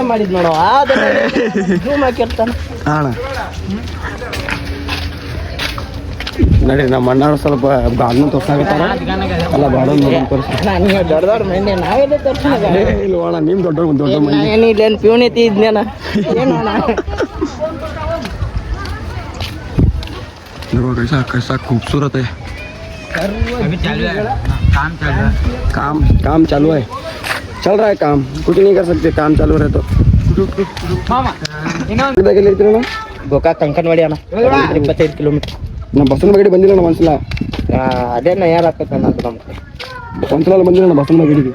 ಮಾಡಿದ್ ನೋಡು ಜೂಮ್ ಹಾಕಿರ್ತಾನ ಅಣ್ಣ ನಡ್ರಿ ನಮ್ಮ ಅಣ್ಣವ್ರು ಸ್ವಲ್ಪ ಗಾರ್ಡನ್ ತೋರ್ಸಾಕತ್ತಾರ ಅಲ್ಲ ಗಾರ್ಡನ್ ನನಗೆ ದೊಡ್ಡ ದೊಡ್ಡ ಮಂದಿ ನಾವೆಲ್ಲ ತೋರ್ಸೋಣ ಇಲ್ವಣ ನಿಮ್ ದೊಡ್ಡ ಮಂದಿ ಇಲ್ಲೇನು ಪ್ಯೂನಿತಿ ಇದ್ನೇನ ಏನೋಣ देखो कैसा कैसा खूबसूरत है काम चालू है चल रहा है काम कुछ नहीं कर सकते काम चालू रहे तो ಗೋಕಾಕ್ ಅಂಕನವಾಡಿ ಅಣ್ಣ 25 ಕಿಲೋಮೀಟರ್ ನಮ್ಮ ಬಸ್ಸನ ಬಗ್ಗೆ ಬಂದಿಲ್ಲ ನಮ್ಮ ಒಂದ್ಸಲ ಅದೇನ ಯಾರು ಹಾಕತ್ತ ನಮ್ಗೆ ಒಂದ್ಸಲ ಬಂದಿಲ್ಲ ನಮ್ಮ ಬಸ್ಸನ ಬಾಗಿಡಿಗೆ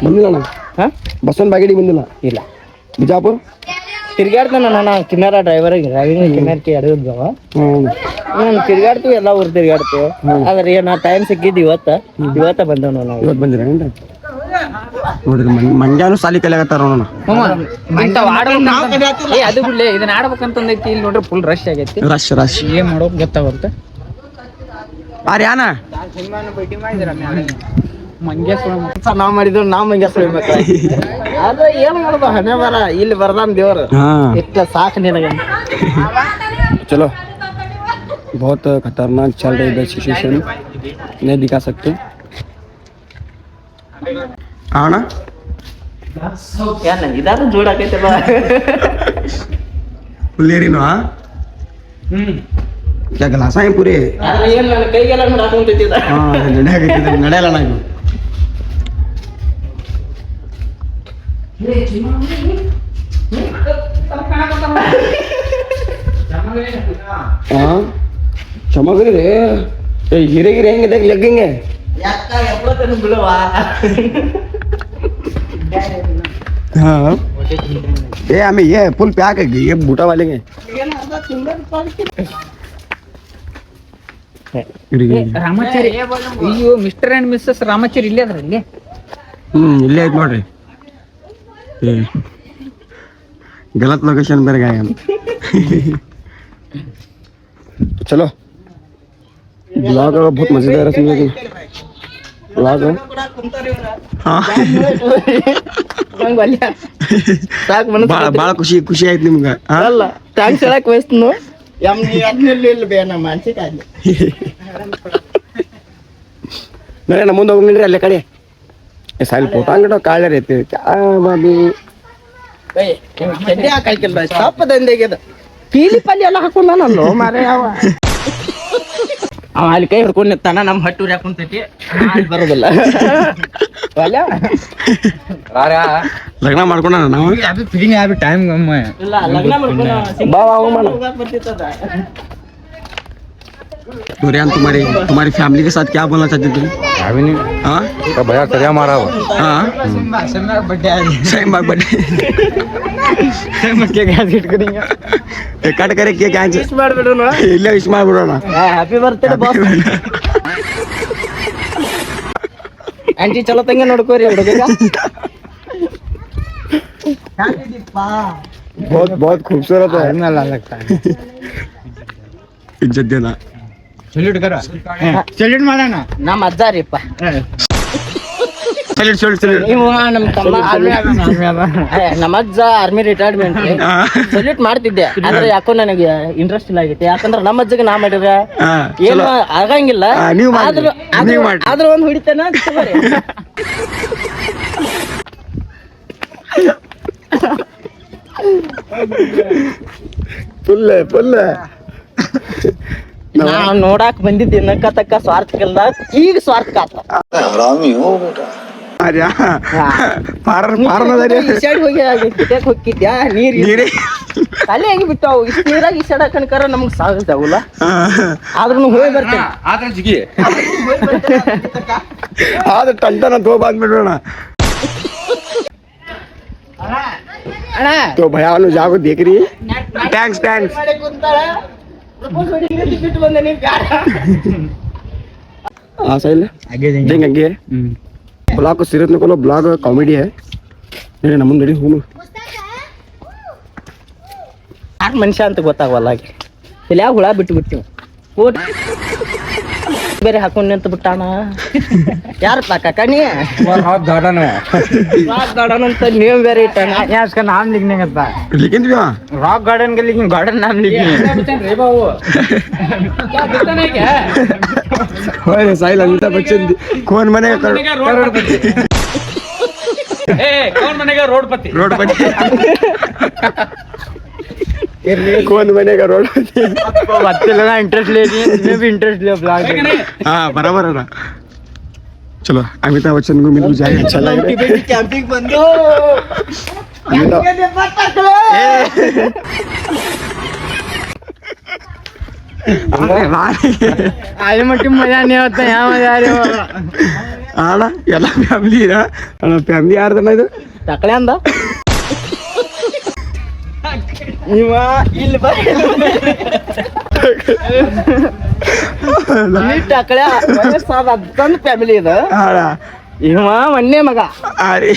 ಬಂದಿಲ್ಲ ಅಣ್ಣ ಬಸ್ಸನ ಬಾಗಿಡಿಗೆ ಬಂದಿಲ್ಲ ಇಲ್ಲ ಬಿಜಾಪುರ ತಿರ್ಗಾಡ್ತಾನ ನಾನು ಕಿನ್ನಾರ ಡ್ರೈವರ್ಗೆ ಡ್ರೈವಿಂಗ್ ಕಿನ್ನಾರ್ಕಿ ಅಡಿದ್ವ ತಿರ್ಗಾಡ್ತೀವಿ ಎಲ್ಲ ಊರು ತಿರ್ಗಾಡ್ತೀವಿ ಆದ್ರೆ ನಾ ಟೈಮ್ ಸಿಕ್ಕಿದ್ದು ಇವತ್ತ ಬಂದವ್ ನಾವು ಇವತ್ತು ಬಂದಿರೇನ್ರಿ ನೋಡ್ರಿ ಮಂಡ್ಯಾನು ಸಾಲಿ ಕಲಿಯಾಗತ್ತಾರ ನೋಡೋಣ ಅದು ಬಿಡ್ಲಿ ಇದನ್ನ ಆಡ್ಬೇಕಂತಂದೈತಿ ಇಲ್ಲಿ ನೋಡ್ರಿ ಫುಲ್ ರಶ್ ಆಗೈತಿ ರಶ್ ಏನ್ ಮಾಡೋಕ್ ಗೊತ್ತಾಗುತ್ತೆ ಯಾನ ಭೇಟಿ ಮಾಡಿದ್ರ ನಾವ್ ಮಾಡಿದ್ರು ನಾವ್ ಮಂಗ್ಯಾಸ್ ಆದ್ರೆ ಏನ್ ಮಾಡೋದು ಹಣೆ ಬರ ಇಲ್ಲಿ ಬರ್ದಾನ್ ದೇವ್ರು ಇಷ್ಟ ಸಾಕು ನಿನಗೆ चलो बहुत खतरनाक चल रही है सिचुएशन नहीं दिखा सकते आना यार इधर जोड़ा के चलो फुलेरी ना क्या गिलास है पूरे अरे ये मैं कई गला में डालूं तो इधर हां ನಡೆಯಲ್ಲ ನಾ ಇದು हाँ चमक रहे हीरे गिरे हेंगे देख लगेंगे हाँ ये हमें ये फुल प्याक है ये बूटा वाले के ರಾಮಾಚಾರಿ ಅಯ್ಯೋ ಮಿಸ್ಟರ್ ಅಂಡ್ ಮಿಸ್ಸಸ್ ರಾಮಾಚಾರಿ ಇಲ್ಲೇ ಅದ್ರ ಇಲ್ಲಿ ಇಲ್ಲೇ ಐತ್ ನೋಡ್ರಿ गलत लोकेशन पर गए हम तो चलो ब्लॉग बहुत मजेदार है सुनिए ब्लॉग ಭಾಳ ಖುಷಿ ಖುಷಿ ಆಯ್ತು ನಿಮ್ಗೆ ಅಲ್ಲ ಥ್ಯಾಂಕ್ಸ್ ಹೇಳಕ್ ವಯಸ್ಸು ಬೇನ ಮಾನಸಿಕ ನೋಡೇ ನಮ್ಮ ಮುಂದೆ ಹೋಗ್ರಿ ಅಲ್ಲೇ ಕಡೆ ಸಾಲಿ ಫೋಟೋ ಅಂಗಡ ಕಾಳೆ ರೀತಿ ಬಾಬಿ ಹಾಕಿಲ್ಲ ತಪ್ಪ ದಂಧೆಗೆ ಪೀಲಿ ಪಲ್ಲಿ ಎಲ್ಲ ಹಾಕೊಂಡನಲ್ಲೋ ಮಾರೇ ಅವ ಅಲ್ಲಿ ಕೈ ಹಿಡ್ಕೊಂಡು ನಿಂತಾನ ನಮ್ಮ ಹಟ್ಟೂರಿ ಹಾಕೊಂತೈತಿ ಬರೋದಿಲ್ಲ ಲಗ್ನ ಮಾಡ್ಕೊಂಡ ನಾವು ಫಿಟಿಂಗ್ ಆಗಿ ಟೈಮ್ ಇಲ್ಲ ಲಗ್ನ डोरियान तुम्हारी फैमिली के साथ क्या बोलना चाहते थे अभी नहीं हाँ भैया चलिए हमारा हाँ सही बात बर्थडे कट करे केक ವಿಶ್ ಮಾಡ್ಬಿಡೋಣ ಇಲ್ಲ ವಿಶ್ ಮಾಡ್ಬಿಡೋಣ ಹ್ಯಾಪಿ ಬರ್ತ್ಡೇ ಬಾಸ್ ಆಂಟಿ ಚಲೋ ತಂಗೆ ನೋಡ್ಕೋರಿ ಹುಡುಗ बहुत बहुत खूबसूरत है लगता है इज्जत देना ಸಲ್ಯೂಟ್ ಮಾಡೋಣ ನಮ್ಮ ಅಜ್ಜ ರೀಪ್ಪ ಸಲ್ಯೂಟ್ ನೀವು ನಮ್ಮ ತಮ್ಮ ನಮ್ಮ ಅಜ್ಜ ಆರ್ಮಿ ರಿಟೈರ್ಮೆಂಟ್ ಸಲ್ಯೂಟ್ ಮಾಡ್ತಿದ್ದೆ ಆದ್ರೆ ಯಾಕೋ ನನಗೆ ಇಂಟ್ರೆಸ್ಟ್ ಇಲ್ಲ ಆಗೈತೆ ಯಾಕಂದ್ರೆ ನಮ್ಮ ಅಜ್ಜಗೆ ನಾ ಮಾಡಿದ್ರೆ ಏನು ಆಗಂಗಿಲ್ಲ ಆದ್ರೂ ಒಂದು ಹೊಡಿತೇನ ಫುಲ್ ನಾವ್ ನೋಡಾಕ್ ಬಂದಿದ್ದೆ ನಕ್ಕ ತಕ್ಕ ಸ್ವಾರ್ಥಕ್ಕೆಲ್ಲ ಈಗ ಸ್ವಾರ್ಥ ಆತ ಹೋಗಿದ್ಯಾ ನೀರ್ ಖಾಲಿ ಆಗಿ ಬಿಟ್ಟಾವು ಇಷ್ಟ ನೀರಾಗಿ ಇಸಾಡಕನ್ಕರ ನಮ್ಗ್ ಸಾಗಲ್ಲ ಆದ್ರೂ ಹೋಗಿ ಬರ್ತೇನೆ ಆದ್ರೆ ಟಂಟನ ತೋ ಬಂದ್ಬಿಡೋಣ तो भैया वालों जाको देख रही है थैंक्स हाँ सही है आगे ब्लॉग को सीरियस नको ब्लॉग कॉमेडी है मेरे नमन रेडी हूँ ಯಾರು ಮನುಷ್ಯ ಅಂತ ಗೊತ್ತಾಗವಲ್ಲ ಇಲ್ಲಿ ಯಾವ ಹುಳ ಬಿಟ್ಟು ಬಿಡ್ತೀವಿ ಬೇರೆ ಹಾಕೊಂಡ್ ನಿಂತು ಬಿಟ್ಟಾನ. ಯಾರಪ್ಪ ಕಾಕ ನೀ हाथ गार्डन है ರಾಕ್ ಗಾರ್ಡನ್ ಅಂತ ನೀವು ಬೇರೆ ಇಟ್ಟಾನ. यहाँ उसका नाम लिखने का था लेकिन भी रॉक गार्डन के, लेकिन गार्डन नाम लिखने साहिल अमिताभ बच्चन कौन बनेगा करोड़पति कौन बनेगा रोडपति रोडपति कौन बनेगा रोडपति बच्चे लोग इंटरेस्ट ले रही है, इसमें भी इंटरेस्ट ले ब्लॉग हाँ बराबर है ना. चलो अमिताभ बच्चन को मिल जाए अच्छा लग रहा है. ಕ್ಯಾಂಪಿಂಗ್ ಬಂದು अमिताभ आज मट्टी मजा नहीं होता, यहाँ मजा आ रही होगा. ಅಣ್ಣ ಎಲ್ಲ ಫ್ಯಾಮಿಲಿ ಅಣ್ಣ ಫ್ಯಾಮಿಲಿ ಯಾರ್ದಣ್ಣ ಇದು ತಕಳೆ ಅಂದ ಇವ ಇಲ್ಲಿ ಟಕಳೆ ವಯಸ್ಸಾದ ಅದಂತ ಫ್ಯಾಮಿಲಿ ಇದು. ಅಣ್ಣ ಇವ ಮೊನ್ನೆ ಮಗ ಅರೆ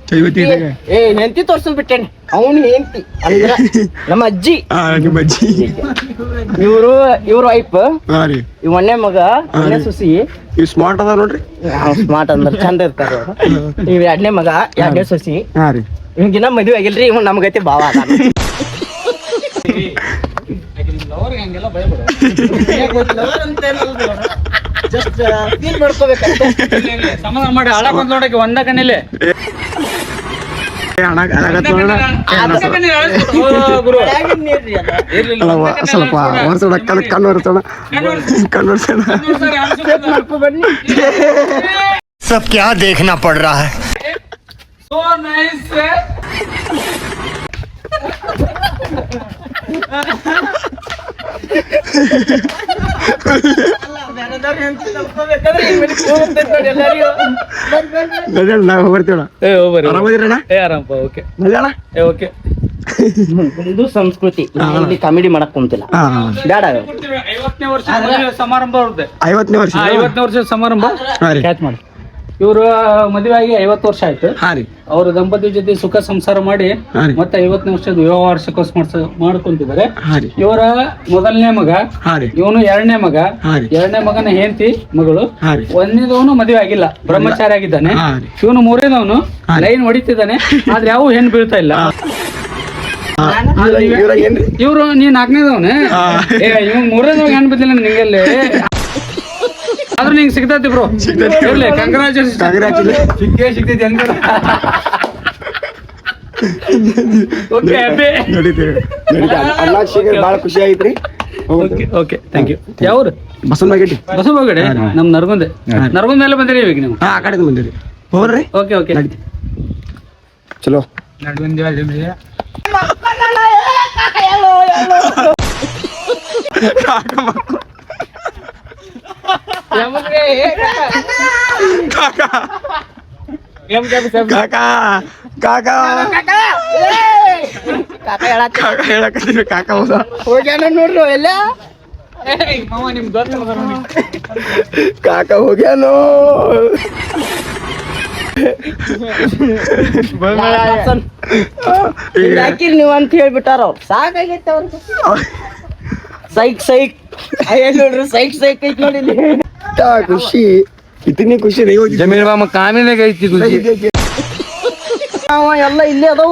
ಚೈವತಿ ಇದ್ದಾಗ ಏ ಹೆಂಡತಿ ತೋರ್ಸಲ್ ಬಿಟ್ಟೇನೆ. ಅವನು ಹೆಂಡತಿ ಅಂದ್ರ ನಮ್ಮ ಅಜ್ಜಿ, ನಿಮ್ಮ ಅಜ್ಜಿ ಇವ್ರ ವೈಫ್, ಹಾ ರೀ ಇವ್ ಮೊನ್ನೆ ಮಗ ಮೊನ್ನೆ ಸುಸಿ. ಇವ್ ಸ್ಮಾರ್ಟ್ ಅದ ನೋಡ್ರಿ. ಸ್ಮಾರ್ಟ್ ಅಂದ್ರ ಚಂದ ಇರ್ತಾರ. ಇವ್ ಎರಡನೇ ಮಗ ಎರಡನೇ ಸೊಸಿ. ಹಾ ರೀ ಇವ್ಗಿನ ಮದ್ವೆ ಆಗಿಲ್ರಿ. ಇವ್ ನಮ್ ಗತಿ ಭಾವ ಅದ. ಜಸ್ಟ್ ಫೀಲ್ ಮಾಡ್ಕೋಬೇಕಂತ. ಸಮಾಧಾನ ಮಾಡಿ ಹಾಳಾಗ್ ಬಂದ್ ನೋಡಕ್ಕೆ ಒಂದ ಕಣ್ಣಲ್ಲಿ ಹಣ ಗುರು ಸ್ವಲ್ಪ ಒರ್ಸೋಣ ಕಣ್ಣು ಒರ್ಸೋಣ ಕಣ್ಣು ಒರ್ಸೋಣ. सब क्या देखना पड़ रहा है. So nice. ನಾವು ಬರ್ತೀವಣ್ಣ. ಆರಾಮದಿರಣ್ಣ? ಆರಾಮಪ್ಪ. ಓಕೆ ಮಲ್ಯಾಣ ಓಕೆ. ಹಿಂದೂ ಸಂಸ್ಕೃತಿ ಇಲ್ಲಿ ಕಾಮಿಡಿ ಮಾಡಕ್ ಕುಂತಿಲ್ಲ. ಹಾ ಬೇಡ 50ನೇ ವರ್ಷ ಮದುವೆ ಸಮಾರಂಭ ಅವ್ರದ್ದು. 50ನೇ ವರ್ಷ 50ನೇ ವರ್ಷದ ಸಮಾರಂಭ ಹಾ ರೀ ಕ್ಯಾಚ್ ಮಾಡಿ. ಇವರು ಮದುವೆ ಆಗಿ 50 ವರ್ಷ ಆಯ್ತು. ಹಾ ರೀ ಅವ್ರ ದಂಪತಿ ಜೊತೆ ಸುಖ ಸಂಸಾರ ಮಾಡಿ ಹಾ ರೀ ಮತ್ತೆ 50ನೇ ವರ್ಷದ ವಿವಾಹ ವಾರ್ಷಿಕೋತ್ಸವ ಮಾಡ್ಕೊಂತಿದ್ದಾರೆ. ಹಾ ರೀ ಇವರ ಮೊದಲನೇ ಮಗ, ಹಾ ರೀ ಇವನು ಎರಡನೇ ಮಗ. ಹಾ ರೀ ಎರಡನೇ ಮಗನ ಹೆಂಡತಿ ಮಗಳು. ಹಾ ರೀ ಒಂದನೇದವನು ಮದುವೆ ಆಗಿಲ್ಲ, ಬ್ರಹ್ಮಚಾರಿ ಆಗಿದ್ದಾನೆ. ಹಾ ರೀ ಇವನು ಮೂರನೇದವನು ಹಾ ರೀ. ಲೈನ್ ಹೊಡಿತಿದ್ದಾನೆ, ಆದ್ರೆ ಯಾವ ಹೆಣ್ಣು ಬೀಳ್ತಾ ಇಲ್ಲ. ಇವ್ರ ಏನ್ರಿ ಇವ್ರು ನೀನ್ ನಾಲ್ಕನೇದವನೇ, ಇವ್ ಮೂರನೇದವ್ ಹೆಣ್ಣು ಬಿದ್ದಿಲ್ಲ ನಿಂಗೆಲ್ಲಿ. ಆದ್ರೂ ನಿಂಗೆ ಸಿಗ್ತೈತಿ ಬ್ರೋ. ಇರ್ಲಿ, ಕಂಗ್ರಾಚುಲೇಷನ್. ಸಿಗ್ತೈತಿ ಅಂತ. Okay, happy. ನಡೀತೀವಿ ಅಣ್ಣ ಶೀಘ್ರ ಭಾಳ ಖುಷಿ ಆಯ್ತ್ರಿ. Okay okay, thank you. ಯಾವ್ರು? ಬಸವನಗಟ್ಟಿ ಬಸವಗಡೆ, ನಮ್ ನರಗುಂದೆ. ನರಗುಂದ ಮೇಲೆ ಬಂದಿರಿ ಈಗ ನೀವು? ಹಾ ಆ ಕಡೆ ಬಂದಿರಿ. ಹೋಗ್ರಿ ಓಕೆ ಓಕೆ. ಚಲೋ ಕಾಕಾ ಕಾಕಾ ಕಾಕಾ ಹೇಳಕತ್ತೀನಿ. ಕಾಕಾ ಹೌದ ಹೋಗ್ಯಾನ ನೋಡ್ರಿ ಎಲ್ಲ. ನಿಮ್ ದೋಸ್ತ ಕಾಕಾ ಹೋಗ್ಯಾನೋ. ಹಾಕಿರಿ ನೀವು ಅಂತ ಹೇಳ್ಬಿಟ್ಟಾರ ಅವ್ರು. ಸಾಕಾಗೈತೆ ಅವ್ರಿಗೆ. ಸೈಕ್ ಸೈಕ್ ನೋಡ್ರಿ, ಸೈಕ್ ಸೈಕ್ ಐತ್ ನೋಡಿ ಇಲ್ಲಿ. ಖುಷಿ ಇತನಿ ಖುಷಿ नहीं होती. जमीन बाबा काम ही नहीं गई थी कुछ. ಅವ ಎಲ್ಲ ಇಲ್ಲೇ ಅದಾವ.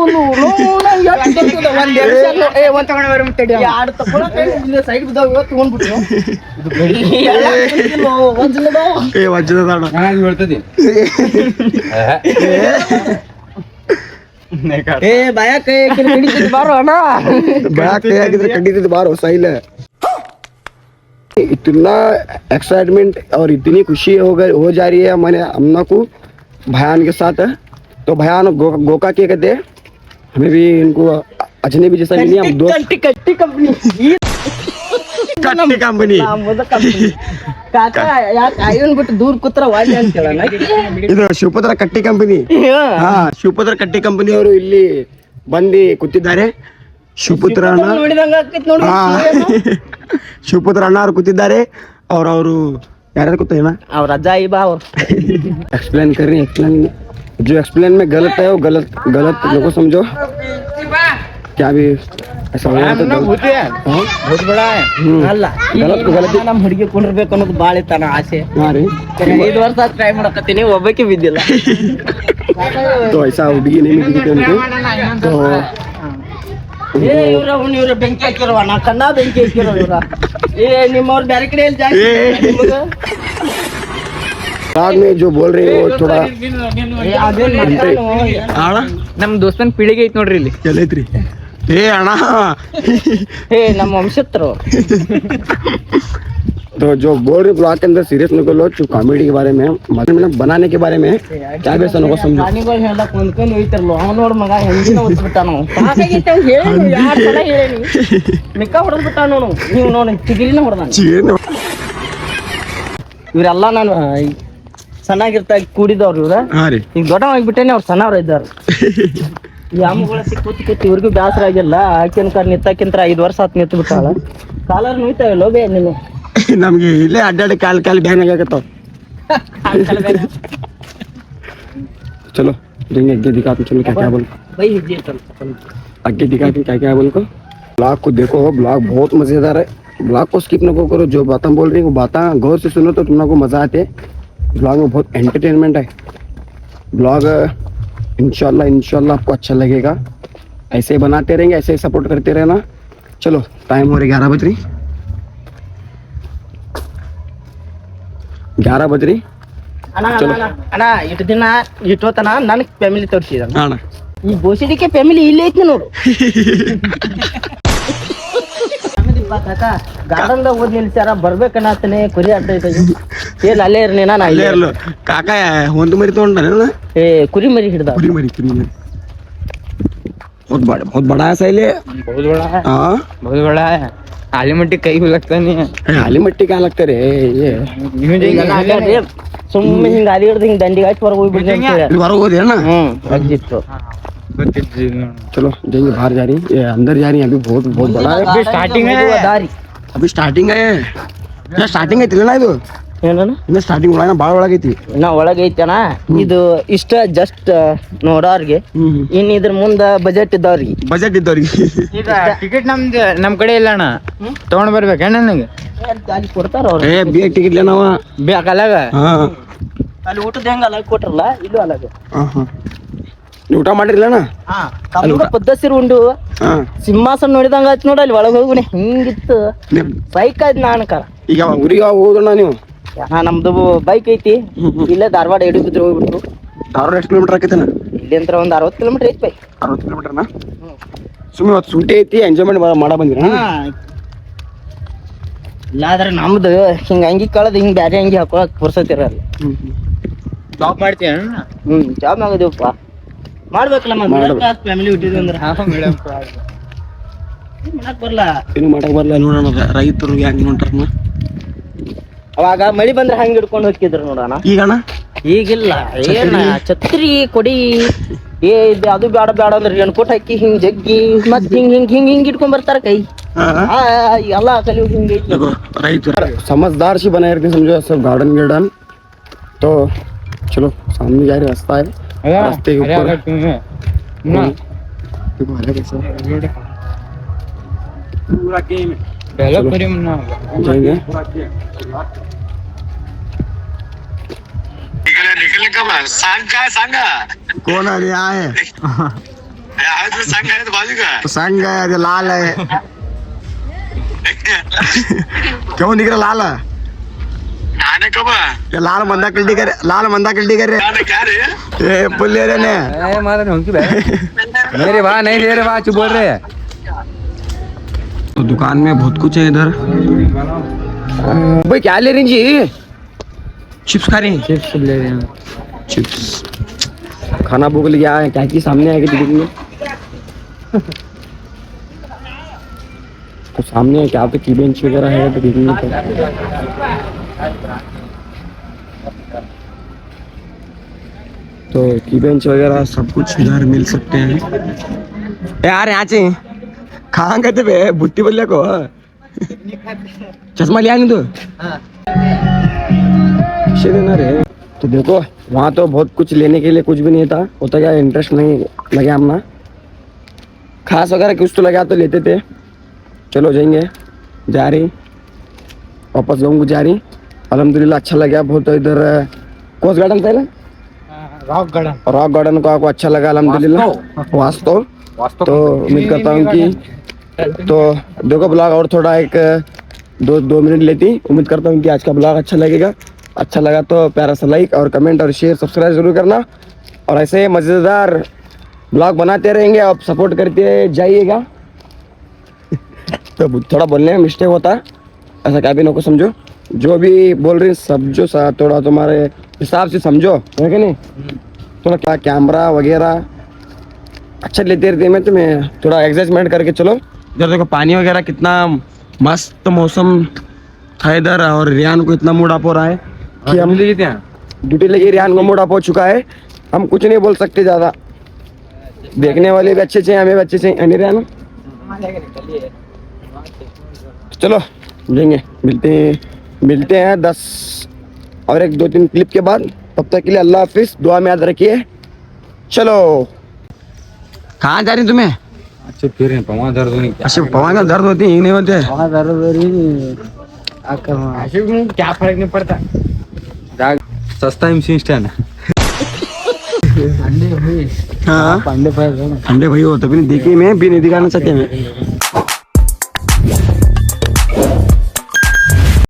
ಸೈಡ್ ಬಿದ್ದಾವ ತಗೊಂಡ್ಬಿಟ್ಟು ಏ ವಜ್ರದ ದಾಡ ಹೇಳ್ತದೆ ಏ ಬಾಯ ಕೈ ಹಿಡಿತಿದ್ ಬಾರೋ ಅಣ್ಣ. ಬ್ಯಾಕ್ ಕೈ ಹಾಕಿದ್ರೆ ಕಂಡಿದ್ದು ಬಾರೋ साहिल. इतना एक्साइटमेंट और इतनी खुशी हो जा रही है हमारे अम्मा को भयान के साथ. तो भयान गोका के कहते हैं. हमें भी इनको अजनबी जैसा नहीं, हम दोस्त. ಕಟ್ಟಿ ಕಂಪನಿ ಕಂಪನಿ ಕಾಕ ಯಾಕೆ ಐವನ್ ಬಿಟ್ಟು ದೂರ ಕೂತ್ರ ವಾಲಿ ಅಂತ ಹೇಳೋಣ. ಇದು ಶಿವಪುತ್ರ ಕಟ್ಟಿ ಕಂಪನಿ. ಹಾ ಶಿವಪುತ್ರ ಕಟ್ಟಿ ಕಂಪನಿ ಅವರು ಇಲ್ಲಿ ಬಂದು ಕೂತಿದ್ದಾರೆ. ಶಿವಪುತ್ರ ಅಣ್ಣ ನೋಡಿದಂಗ ಆಕೈತ್ ನೋಡಿ. ಶಿವಪುತ್ರ ಅಣ್ಣ ಅವ್ರು ಕೂತಿದ್ದಾರೆ. ಅವರು ಯಾರ್ಯಾರು ಕೂತ ಅವ್ರ ಅಜ್ಜ ಈ ಬಾ ಅವ್ರು. एक्सप्लेन कर रही है. एक्सप्लेन जो एक्सप्लेन में गलत है वो गलत गलत लोगों समझो. क्या भी ऐसा हो जाता है भूत है, बहुत बड़ा है। ಅಲ್ಲ ನಮ್ಮ ಹುಡುಗಿ ಕುಂಡ್ರಬೇಕು ಅನ್ನೋದು ಬಾಳ ಇತ್ತ ನಾ ಆಸೆ हाँ रे 5 ವರ್ಷ ಟ್ರೈ ಮಾಡಕತ್ತೀನಿ ಒಬ್ಬಕ್ಕೆ ಬಿದ್ದಿಲ್ಲ तो ऐसा हुड्गी नहीं मिलती थी उनको तो ಇವ್ರ ಬೆಂಕಿ ಹಾಕಿರುವ ನಾ ಕಣ್ಣ ಬೆಂಕಿ ಹಾಕಿರೋ ಇವ್ರ ನಿಮ್ಮವ್ರು ಬೇರೆ ಕಡೆ ಎಲ್ಲಿ ಜಾಸ್ತಿ बाद में जो बोल रहे हैं वो थोड़ा ಅಣ್ಣ ನಮ್ ದೋಸ್ತನ್ ಪೀಳಿಗೆ ಐತ್ ನೋಡ್ರಿ ಇಲ್ಲಿ चलैತ್ರಿ ए अण्णा ನಮ್ಮ ವಂಶಸ್ಥರು तो जो बोल रहे ब्लॉग के अंदर सीरियस न लो जो कॉमेडी के बारे में मतलब बनाने के बारे में क्या बेसन को समझो ಪ್ರಾಣಿಗಳು ಹೇಳಕ್ ಹೊಂದ್ಕೊಂಡು ಹೋಯ್ತಾರಲ್ಲ ಅವ ನೋಡ್ ಮಗ ಹೆಂಗಿನ ಓದ್ಬಿಟ್ಟ ನಾವು ಸಾಕಾಗಿತ್ತು ಅವ್ನು ಹೇಳಿ ಯಾರ್ ಸಲ ಹೇಳೇನಿ ಮಿಕ್ಕ ಹೊಡೆದ್ಬಿಟ್ಟ ನೋಡು ನೀವು ನೋಡಿ ಚಿಗಿರಿನ ಹೊಡೆದ ಇವರೆಲ್ಲ ನಾನು ಸಣ್ಣಾಗಿರ್ತಾ ಕೂಡಿದವ್ರು ಇವ್ರ हाँ ರೀ ಈಗ ದೊಡ್ಡವಾಗಿಬಿಟ್ಟೇನೆ ಅವ್ರು ಸಣ್ಣವ್ರು ಇದ್ದಾರೆ ಈ ಅಮ್ಮಗಳ ಕೂತ್ ಇವ್ರಿಗೂ ಬೇಸರ ಆಗಿಲ್ಲ ಆಕಿನ ನಿತ್ತಕ್ಕಿಂತ 5 ವರ್ಷ ಆತ್ ನಿಂತು ಬಿಟ್ಟಾಳ ಕಾಲರ್ ನೋಯ್ತಾವೆ ಲೋಬೆ ನೀನು ನಮ್ಗೆ ಇಲ್ಲೇ ಅಡ್ಡಾಡಿ ಕಾಲ್ ಬ್ಯಾನ್ ಆಗತ್ತಾವ चलो देंगे आगे दिखाते चलो क्या क्या बोल ಬೈ ಹೆಜ್ಜೆ आगे दिखाते क्या क्या बोल को ब्लॉग को देखो ब्लॉग बहुत मजेदार है ब्लॉग को स्किप न करो जो बातें बोल रही है वो बातें गौर से सुनो तो तुम लोग को मजा आते है ब्लॉग में बहुत एंटरटेनमेंट है ब्लॉग इंशाल्लाह आपको अच्छा लगेगा ऐसे ही बनाते रहेंगे ऐसे ही सपोर्ट करते रहना चलो टाइम हो रही 11 बज रही 11 बज रही ಅಣ್ಣ ಇಟ್ಟು ದಿನ ಇಟ್ಟೋತನ ನನಗ್ ಫ್ಯಾಮಿಲಿ ತೋರಿಸಿದ हाँ ಈ ಬೋಸಿಡಿಕೆ ಫ್ಯಾಮಿಲಿ ಇಲ್ಲೇ ಐತಿ ನೋಡು ಗಾರ್ಡನ್ ದಾಗ ಓದ್ ನಿಲ್ಸ್ಯಾರ ಬರ್ಬೇಕನ್ನತನೆ ಕುರಿ ಆಟ ಐತೆ ಏನ್ ಅಲ್ಲೇ ಇರ್ನಿ ನಾನು ಅಲ್ಲೇ ಅಲ್ಲೇ ಕಾಕ ಒಂದು ಮರಿ ತಗೊಂಡ ಏ ಕುರಿ ಮರಿ ಹಿಡ್ದ कुरी मरी बहुत बड़ा है सैले बहुत बड़ा है, हाँ बहुत बड़ा है। आली मट्टी कई को लगता नहीं है। हाली मट्टी क्या लगता रे ये ಸುಮ್ಮನೆ ಹಿಂಗ ಅಲಿ ಹಿಡ್ದು ಹಿಂಗ ದಂಡಿಗೆ ಹಚ್ಚಿ ಹೊರಗೆ ಹೋಗ್ಬಿಡ್ರಿ ಅಂತ ಹೇಳಿ बार हो गया ना ಅಜ್ಜಿತ್ತು चलो जाएंगे बाहर जा रही ये अंदर जा रही है अभी बहुत बड़ा है अभी स्टार्टिंग है। ದಾರಿ अभी स्टार्टिंग है या स्टार्टिंग है तिलना ಇದು ಏನಣ್ಣ ಇನ್ನ ಸ್ಟಾರ್ಟಿಂಗ್ ಒಳಗ ಬಾಳ ಒಳಗೈತಿ ಇನ್ನ ಒಳಗೈತನ ಇದು ಇಷ್ಟ ಜಸ್ಟ್ ನೋಡೋರ್ಗೆ ಇನ್ ಇದ್ರ ಮುಂದ ಬಜೆಟ್ ಇದ್ದವ್ರಿಗೆ ಬಜೆಟ್ ಇದ್ದವ್ರಿಗೆ ಈಗ ಟಿಕೆಟ್ ನಮ್ ಕಡೆ ಇಲ್ಲ ಅಣ್ಣ, ತಗೊಂಡ್ ಬರ್ಬೇಕಣ್ಣ ನನಗೆ ಅಲ್ಲಿ ಕೊಡ್ತಾರ ಅವ್ರು ಏ ಬೇಗ ಟಿಕೆಟ್ ಲೇನವ ಬೇಕಲ್ಲಾಗ ಹಾ ಅಲ್ಲಿ ಊಟದ ಹೆಂಗ ಅಲಾಗ ಕೊಟ್ರಲ್ಲ ಇಲ್ಲೂ ಅಲಾಗ ನೀವು ಊಟ ಮಾಡಿರ್ಲಣ್ಣ ಪದ್ಧತಿ ಉಂಡು ಹಾ ಸಿಂಹಾಸನ ನೋಡಿದಂಗ ಆಯ್ತು ನೋಡ ಅಲ್ಲಿ ಒಳಗ ಹೋಗುನೆ ಹಿಂಗಿತ್ತು ಬೈಕ್ ಆಯ್ತು ನಾನಕಾರ ಈಗ ಊರಿಗೆ ಹೋಗೋದಣ್ಣ ನೀವು ನಮ್ದು ಬೈಕ್ ಐತಿ ಇಲ್ಲೇ ಧಾರವಾಡ ಎಡುಬಿದ್ರು ಹೋಗ್ಬಿಟ್ರು ಧಾರವಾಡ ಎಷ್ಟು ಕಿಲೋಮೀಟರ್ ಆಕೈತನ ಇಲ್ಲಿಂತ್ರ ಒಂದ್ 60 ಕಿಲೋಮೀಟರ್ ಐತಿ ಬೈಕ್ 60 ಕಿಲೋಮೀಟರ್ನ ಸುಮ್ಮನೆ ಇವತ್ತು ಸೂಟಿ ಐತಿ ಎಂಜಾಯ್ಮೆಂಟ್ ಮಾಡ ಬಂದಿರ ಇಲ್ಲಾದ್ರೆ ನಮ್ದು ಹಿಂಗ ಅಂಗಿ ಕಳದ್ ಹಿಂಗ್ ಬ್ಯಾರೆ ಅಂಗಿ ಹಾಕೊಳಕ್ ಪುರ್ಸತಿರಲ್ಲ ಜಾಬ್ ಮಾಡ್ತೀಯ ಜಾಬ್ ಆಗದಿವಪ್ಪ ಮಾಡ್ಬೇಕಲ್ಲ ಫ್ಯಾಮಿಲಿ ಹುಟ್ಟಿದ್ವಿ ಅಂದ್ರೆ ಮಾಡಕ್ ಬರ್ಲ ಏನು ಮಾಡಕ್ ಬರಲ್ಲ ನೋಡೋಣ ರೈತರು ಹೆಂಗ್ ನೋಡ್ತಾರಣ್ಣ ಅವಾಗ ಮಳಿ ಬಂದ್ರೆ ಹಂಗ್ ಹಿಡ್ಕೊಂಡು ಹೋಗಿದ್ರು ನೋಡೋಣ ಈಗಣ್ಣ ಈಗಿಲ್ಲ ಏನ ಛತ್ರಿ ಕೊಡಿ ಇದು ಅದು ಬೇಡ ಬೇಡ ಅಂದ್ರೆ ರೇಣ್ಕೋಟ್ ಹಾಕಿ ಹಿಂಗ್ ಜಗ್ಗಿ ಮತ್ ಹಿಂಗ್ ಇಟ್ಕೊಂಡ್ ಬರ್ತಾರ ಕೈ ಎಲ್ಲ ಕಲಿ ಹಿಂಗ್ ಐತಿ देखो राइट समझदार सी बनाए रखते समझो सब गार्डन गार्डन तो चलो सामने जा रहे रास्ता है रास्ते के ऊपर देखो हरा कैसा पूरा गेम डेवलप करी मुन्ना जाएंगे निकले कब सांग काय सांगा कौन अरे आए आज तो सांग आहे बाजू का तो संग है ये लाल है क्यों दिख रहा लाल आने कब ये लाल मंदा कल्टी कर रहे आने क्या रे ये पुल्ले रे ने ए मारा ढोंकी बे मेरे वाह नहीं दे रहे वाह चुप बोल रहे हैं। तो दुकान में बहुत कुछ है इधर भाई क्या ले रही जी चिप्स खा रही चिप्स ले रहे हैं। चिप्स खाना भूख लिया है क्या की सामने आएगी टिकट में तो सामने है क्या पे की बेंच वगैरह है तो टिकट में तो की बेंच वगैरह सब कुछ इधर मिल सकते हैं यार यहाँ से कहाँ गए थे बे बुट्टी बल्ले को चश्मा लिया नहीं तू पीछे देना रे तो देखो वहाँ तो बहुत कुछ लेने के लिए कुछ भी नहीं था होता क्या इंटरेस्ट नहीं लगे अपना खास वगैरह कुछ तो लगा तो लेते थे। चलो जाएंगे, जा रही वापस गाँव को जा रही। अल्हम्दुलिल्लाह अच्छा लगा बहुत। इधर कोस गार्डन था ना, रॉक गार्डन को आपको अच्छा लगा अल्हम्दुलिल्लाह। वास्तव तो उम्मीद करता हूँ कि तो देखो ब्लॉग और थोड़ा एक दो मिनट लेती। उम्मीद करता हूँ कि आज का ब्लॉग अच्छा लगेगा। अच्छा लगा तो प्यारा सा लाइक और कमेंट और शेयर सब्सक्राइब जरूर करना। और ऐसे मज़ेदार ब्लॉग बनाते रहेंगे, आप सपोर्ट करते जाइएगा। तो थोड़ा बोलने में मिस्टेक होता है, ऐसा क्या भी ना को समझो। जो भी बोल रही समझो सा, थोड़ा तुम्हारे हिसाब से समझो, है कि नहीं। थोड़ा क्या कैमरा वगैरह अच्छा लेते रहते मैं तुम्हें थोड़ा एडजस्टमेंट करके चलो। इधर देखो पानी वगैरह कितना मस्त मौसम था इधर। और रियान को इतना मूड अप हो रहा है कि हम ड्यूटी लगी, रियान को मूड अप हो चुका है। हम कुछ नहीं बोल सकते ज़्यादा, देखने वाले भी अच्छे चाहिए, हमें भी अच्छे चाहिए, नहीं रियान। चलो जाएंगे, मिलते हैं 10 और 1-2-3 क्लिप के बाद। तब तक के लिए अल्लाह हाफिज़, दुआ में याद रखिए। चलो कहाँ जा रही तुम्हें? अच्छे फिर पवा दर्द होने क्या अच्छा पवा का दर्द होती है, नहीं होते? क्या फर्क नहीं पड़ता। सस्ता एमसी स्टैंड हाँ अंडे भाई हो तभी नहीं देखी, मैं भी नहीं दिखाना चाहते मैं।